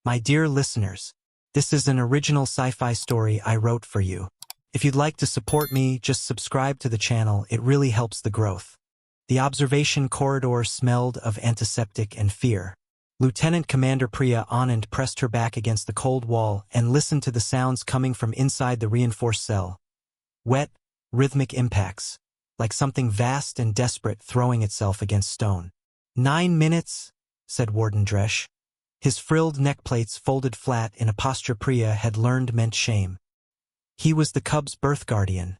My dear listeners, this is an original sci-fi story I wrote for you. If you'd like to support me, just subscribe to the channel, it really helps the growth. The observation corridor smelled of antiseptic and fear. Lieutenant Commander Priya Anand pressed her back against the cold wall and listened to the sounds coming from inside the reinforced cell. Wet, rhythmic impacts, like something vast and desperate throwing itself against stone. 9 minutes, said Warden Dresch. His frilled neckplates folded flat in a posture Priya had learned meant shame. He was the cub's birth guardian,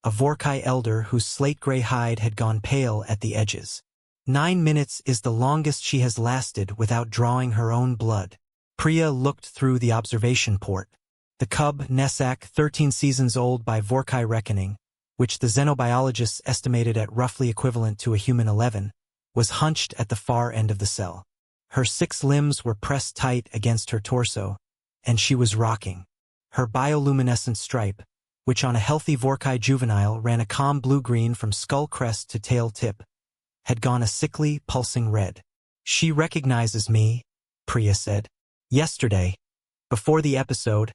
a Vorkai elder whose slate-gray hide had gone pale at the edges. 9 minutes is the longest she has lasted without drawing her own blood. Priya looked through the observation port. The cub, Nesak, 13 seasons old by Vorkai reckoning, which the xenobiologists estimated at roughly equivalent to a human 11, was hunched at the far end of the cell. Her 6 limbs were pressed tight against her torso, and she was rocking. Her bioluminescent stripe, which on a healthy Vorkai juvenile ran a calm blue-green from skull crest to tail tip, had gone a sickly, pulsing red. She recognizes me, Priya said. Yesterday, before the episode,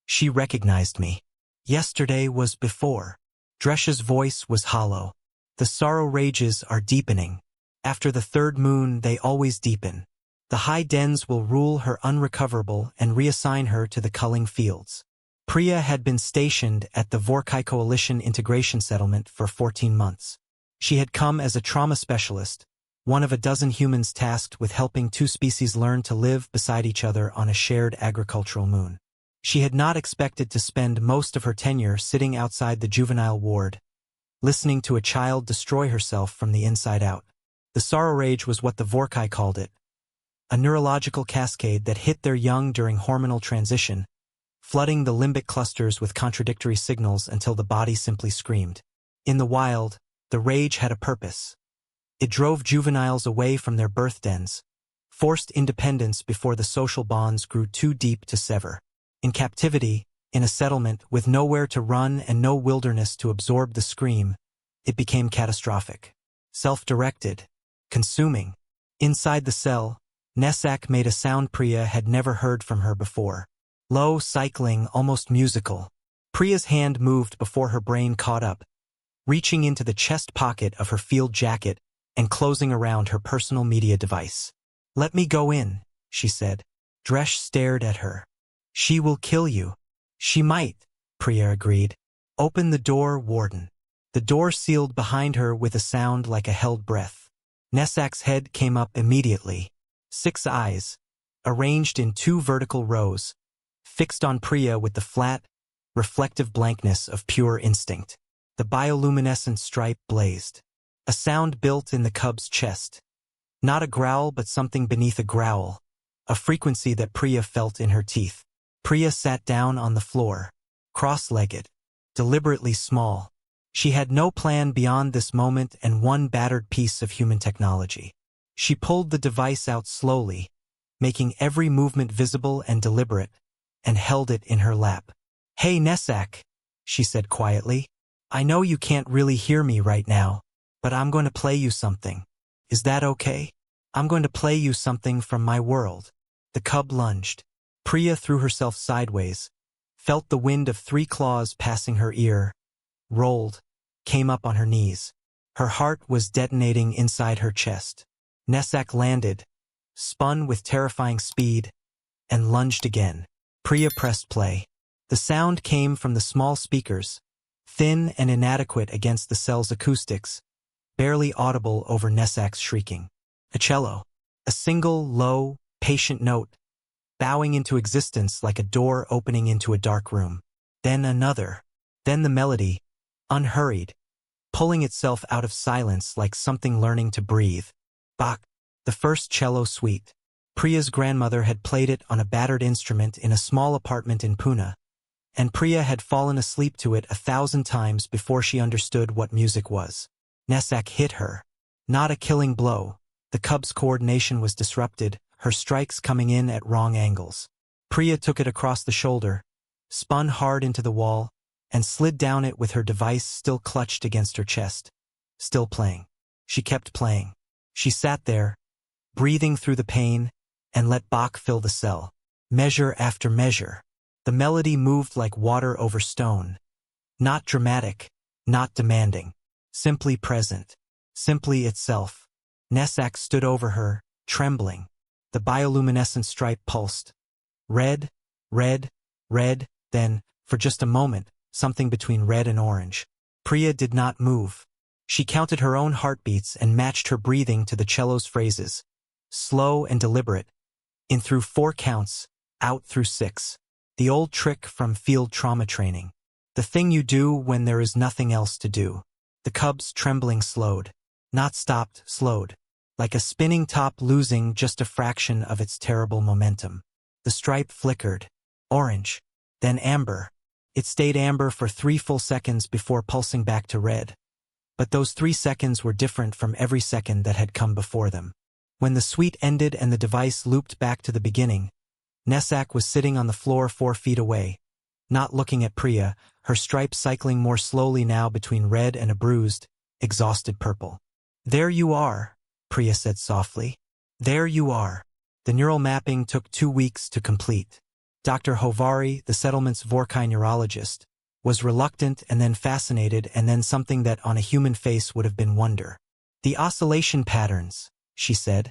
she recognized me. Yesterday was before. Dresch's voice was hollow. The sorrow rages are deepening. After the 3rd moon, they always deepen. The high dens will rule her unrecoverable and reassign her to the culling fields. Priya had been stationed at the Vorkai Coalition Integration Settlement for 14 months. She had come as a trauma specialist, one of a dozen humans tasked with helping 2 species learn to live beside each other on a shared agricultural moon. She had not expected to spend most of her tenure sitting outside the juvenile ward, listening to a child destroy herself from the inside out. The sorrow rage was what the Vorkai called it, a neurological cascade that hit their young during hormonal transition, flooding the limbic clusters with contradictory signals until the body simply screamed. In the wild, the rage had a purpose. It drove juveniles away from their birth dens, forced independence before the social bonds grew too deep to sever. In captivity, in a settlement with nowhere to run and no wilderness to absorb the scream, it became catastrophic. Self-directed, consuming. Inside the cell, Nesak made a sound Priya had never heard from her before. Low, cycling, almost musical. Priya's hand moved before her brain caught up, reaching into the chest pocket of her field jacket and closing around her personal media device. "Let me go in," she said. Dresch stared at her. "She will kill you." "She might," Priya agreed. "Open the door, Warden." The door sealed behind her with a sound like a held breath. Nesak's head came up immediately. 6 eyes, arranged in 2 vertical rows, fixed on Priya with the flat, reflective blankness of pure instinct. The bioluminescent stripe blazed. A sound built in the cub's chest. Not a growl but something beneath a growl, a frequency that Priya felt in her teeth. Priya sat down on the floor, cross-legged, deliberately small. She had no plan beyond this moment and one battered piece of human technology. She pulled the device out slowly, making every movement visible and deliberate, and held it in her lap. "Hey, Nesak," she said quietly. "I know you can't really hear me right now, but I'm going to play you something. Is that okay? I'm going to play you something from my world." The cub lunged. Priya threw herself sideways, felt the wind of 3 claws passing her ear, rolled, came up on her knees. Her heart was detonating inside her chest. Nesak landed, spun with terrifying speed, and lunged again. Priya pressed play. The sound came from the small speakers, thin and inadequate against the cell's acoustics, barely audible over Nesak's shrieking. A cello. A single, low, patient note, bowing into existence like a door opening into a dark room. Then another. Then the melody, unhurried, pulling itself out of silence like something learning to breathe. Bach, the first cello suite. Priya's grandmother had played it on a battered instrument in a small apartment in Pune, and Priya had fallen asleep to it 1,000 times before she understood what music was. Nesak hit her. Not a killing blow. The cub's coordination was disrupted, her strikes coming in at wrong angles. Priya took it across the shoulder, spun hard into the wall, and slid down it with her device still clutched against her chest. Still playing. She kept playing. She sat there, breathing through the pain, and let Bach fill the cell. measure after measure. The melody moved like water over stone. Not dramatic, not demanding. Simply present. Simply itself. Nesak stood over her, trembling. The bioluminescent stripe pulsed. Red, red, red, then, for just a moment, something between red and orange. Priya did not move. She counted her own heartbeats and matched her breathing to the cello's phrases. Slow and deliberate. In through 4 counts, out through 6. The old trick from field trauma training. The thing you do when there is nothing else to do. The cub's trembling slowed. Not stopped, slowed. Like a spinning top losing just a fraction of its terrible momentum. The stripe flickered. Orange. Then amber. It stayed amber for 3 full seconds before pulsing back to red. But those 3 seconds were different from every second that had come before them. When the suite ended and the device looped back to the beginning, Nesak was sitting on the floor 4 feet away, not looking at Priya, her stripe cycling more slowly now between red and a bruised, exhausted purple. There you are, Priya said softly. There you are. The neural mapping took 2 weeks to complete. Dr. Hovari, the settlement's Vorkai neurologist, was reluctant and then fascinated and then something that on a human face would have been wonder. The oscillation patterns, she said,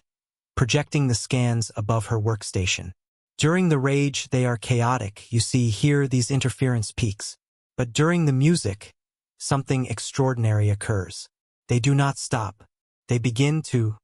projecting the scans above her workstation. During the rage they are chaotic, you see here these interference peaks. But during the music, something extraordinary occurs. They do not stop. They begin to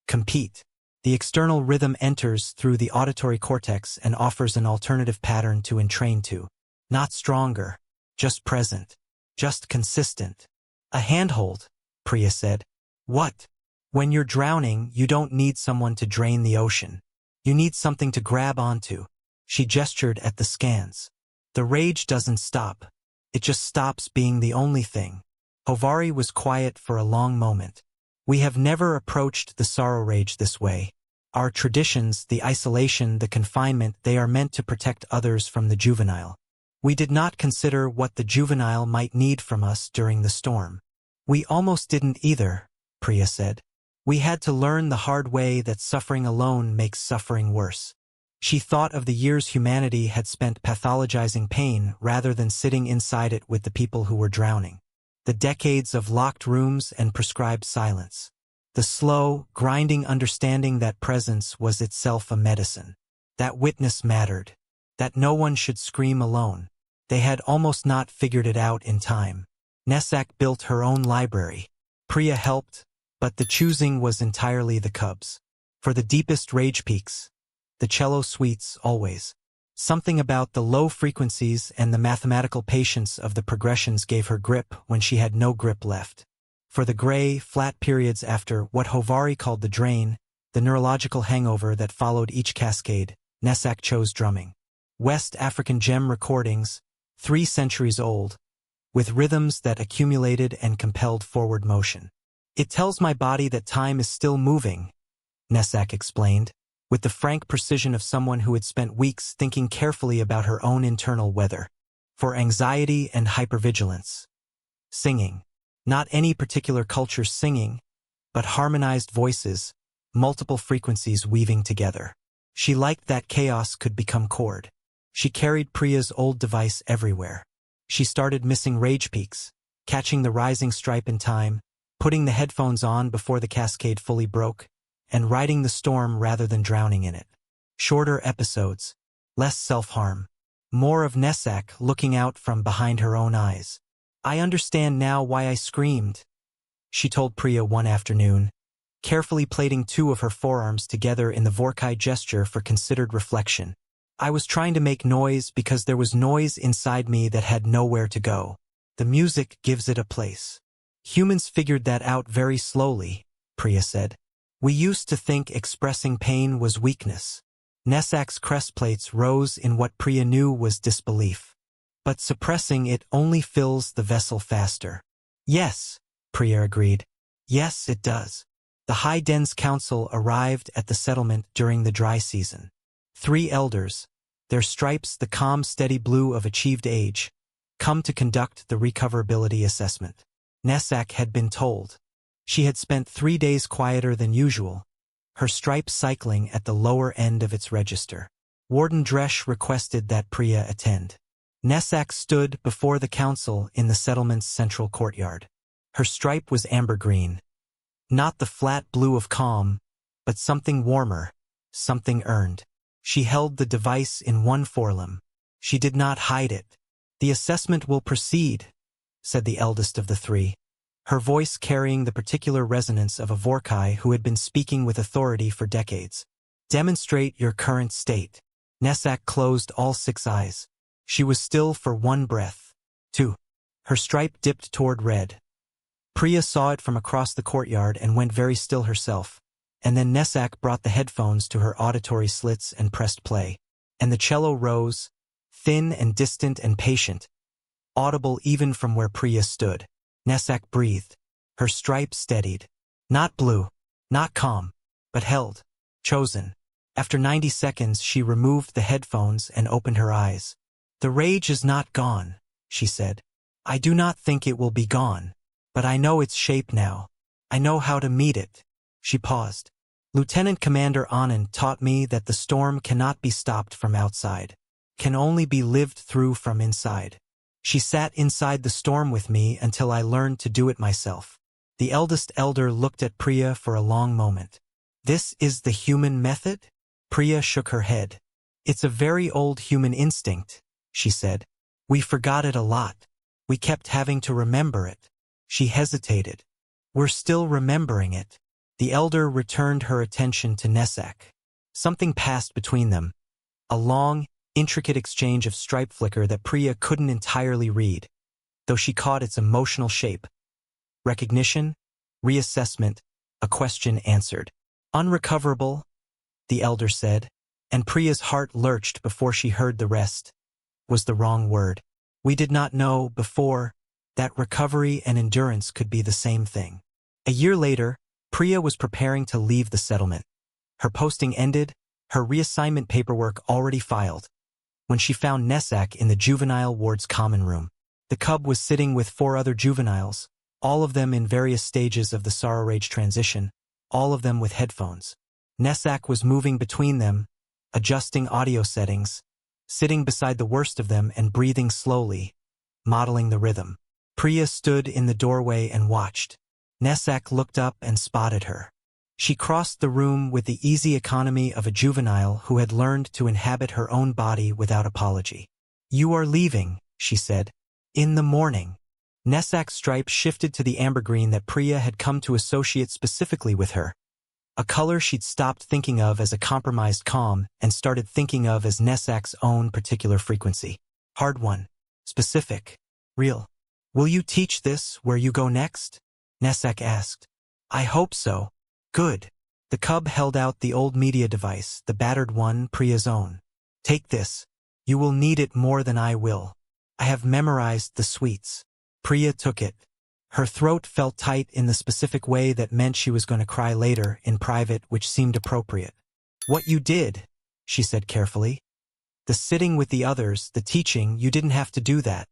compete. The external rhythm enters through the auditory cortex and offers an alternative pattern to entrain to. Not stronger, just present, just consistent. A handhold, Priya said. What? When you're drowning, you don't need someone to drain the ocean. You need something to grab onto. She gestured at the scans. The rage doesn't stop. It just stops being the only thing. Hovari was quiet for a long moment. We have never approached the sorrow rage this way. Our traditions, the isolation, the confinement, they are meant to protect others from the juvenile. We did not consider what the juvenile might need from us during the storm. We almost didn't either, Priya said. We had to learn the hard way that suffering alone makes suffering worse. She thought of the years humanity had spent pathologizing pain rather than sitting inside it with the people who were drowning. The decades of locked rooms and prescribed silence. The slow, grinding understanding that presence was itself a medicine. That witness mattered. That no one should scream alone. They had almost not figured it out in time. Nesak built her own library. Priya helped, but the choosing was entirely the cub's. For the deepest rage peaks, the cello suites always. Something about the low frequencies and the mathematical patience of the progressions gave her grip when she had no grip left. For the gray, flat periods after what Hovari called the drain, the neurological hangover that followed each cascade, Nesak chose drumming. West African gem recordings, 3 centuries old, with rhythms that accumulated and compelled forward motion. It tells my body that time is still moving, Nesak explained, with the frank precision of someone who had spent weeks thinking carefully about her own internal weather. For anxiety and hypervigilance. Singing. Not any particular culture's singing, but harmonized voices, multiple frequencies weaving together. She liked that chaos could become chord. She carried Priya's old device everywhere. She started missing rage peaks, catching the rising stripe in time, putting the headphones on before the cascade fully broke, and riding the storm rather than drowning in it. Shorter episodes, less self-harm, more of Nesak looking out from behind her own eyes. I understand now why I screamed, she told Priya one afternoon, carefully plaiting 2 of her forearms together in the Vorkai gesture for considered reflection. I was trying to make noise because there was noise inside me that had nowhere to go. The music gives it a place. Humans figured that out very slowly, Priya said. We used to think expressing pain was weakness. Nesak's crest plates rose in what Priya knew was disbelief. But suppressing it only fills the vessel faster. Yes, Priya agreed. Yes, it does. The High Dens Council arrived at the settlement during the dry season. 3 elders, their stripes the calm, steady blue of achieved age, come to conduct the recoverability assessment. Nesak had been told. She had spent 3 days quieter than usual, her stripe cycling at the lower end of its register. Warden Dresch requested that Priya attend. Nesak stood before the council in the settlement's central courtyard. Her stripe was amber-green. Not the flat blue of calm, but something warmer, something earned. She held the device in one forelimb. She did not hide it. "The assessment will proceed," said the eldest of the three, her voice carrying the particular resonance of a Vorkai who had been speaking with authority for decades. "Demonstrate your current state." Nesak closed all 6 eyes. She was still for 1 breath. 2. Her stripe dipped toward red. Priya saw it from across the courtyard and went very still herself. And then Nesak brought the headphones to her auditory slits and pressed play. And the cello rose, thin and distant and patient, audible even from where Priya stood. Nesak breathed. Her stripe steadied. Not blue, not calm, but held, chosen. After 90 seconds, she removed the headphones and opened her eyes. "The rage is not gone," she said. "I do not think it will be gone. But I know its shape now. I know how to meet it." She paused. "Lieutenant Commander Anand taught me that the storm cannot be stopped from outside, can only be lived through from inside. She sat inside the storm with me until I learned to do it myself." The eldest elder looked at Priya for a long moment. "This is the human method?" Priya shook her head. "It's a very old human instinct," she said. "We forgot it a lot. We kept having to remember it." She hesitated. "We're still remembering it." The elder returned her attention to Nesak. Something passed between them. A long, intricate exchange of stripe flicker that Priya couldn't entirely read, though she caught its emotional shape. Recognition, reassessment, a question answered. "Unrecoverable," the elder said, and Priya's heart lurched before she heard the rest. Was the wrong word. We did not know before that recovery and endurance could be the same thing. A year later, Priya was preparing to leave the settlement. Her posting ended, her reassignment paperwork already filed, when she found Nesak in the juvenile ward's common room. The cub was sitting with 4 other juveniles, all of them in various stages of the sorrow rage transition, all of them with headphones. Nesak was moving between them, adjusting audio settings, sitting beside the worst of them and breathing slowly, modeling the rhythm. Priya stood in the doorway and watched. Nesak looked up and spotted her. She crossed the room with the easy economy of a juvenile who had learned to inhabit her own body without apology. "You are leaving," she said. "In the morning." Nesak's stripe shifted to the amber-green that Priya had come to associate specifically with her, a color she'd stopped thinking of as a compromised calm and started thinking of as Nesak's own particular frequency. Hard one. Specific. Real. "Will you teach this where you go next?" Nesak asked. "I hope so." "Good." The cub held out the old media device, the battered one, Priya's own. "Take this. You will need it more than I will. I have memorized the sweets." Priya took it. Her throat felt tight in the specific way that meant she was going to cry later, in private, which seemed appropriate. "What you did," she said carefully. "The sitting with the others, the teaching, you didn't have to do that."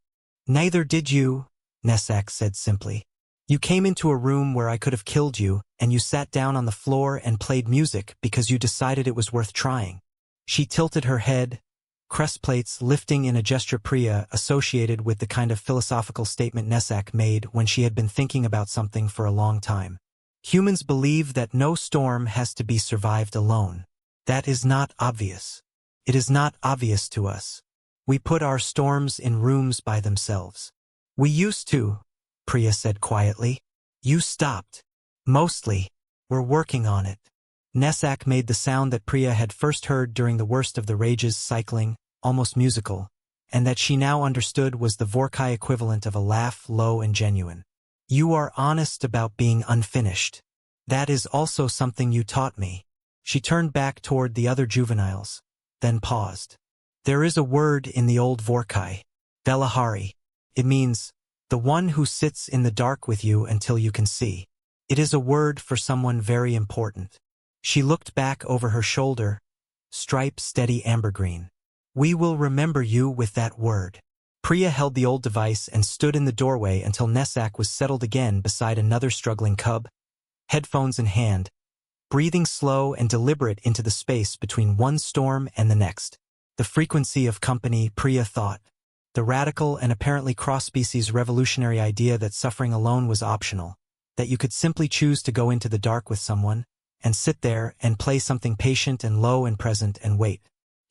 "Neither did you," Nesak said simply. "You came into a room where I could have killed you, and you sat down on the floor and played music because you decided it was worth trying." She tilted her head, crest plates lifting in a gesture Priya associated with the kind of philosophical statement Nesak made when she had been thinking about something for a long time. Humans believe that no storm has to be survived alone. That is not obvious. It is not obvious to us. We put our storms in rooms by themselves. "We used to," Priya said quietly. "You stopped. Mostly. We're working on it." Nesak made the sound that Priya had first heard during the worst of the rages, cycling, almost musical, and that she now understood was the Vorkai equivalent of a laugh, low and genuine. "You are honest about being unfinished. That is also something you taught me." She turned back toward the other juveniles, then paused. "There is a word in the old Vorkai, Velahari. It means, the one who sits in the dark with you until you can see. It is a word for someone very important." She looked back over her shoulder, stripe steady amber-green. "We will remember you with that word." Priya held the old device and stood in the doorway until Nesak was settled again beside another struggling cub, headphones in hand, breathing slow and deliberate into the space between one storm and the next. The frequency of company, Priya thought. The radical and apparently cross-species revolutionary idea that suffering alone was optional, that you could simply choose to go into the dark with someone, and sit there and play something patient and low and present and wait.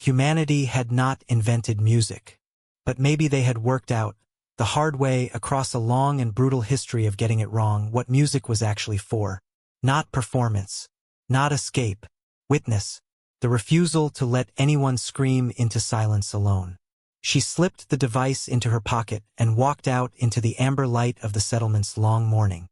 Humanity had not invented music. But maybe they had worked out, the hard way across a long and brutal history of getting it wrong, what music was actually for. Not performance. Not escape. Witness. The refusal to let anyone scream into silence alone. She slipped the device into her pocket and walked out into the amber light of the settlement's long morning.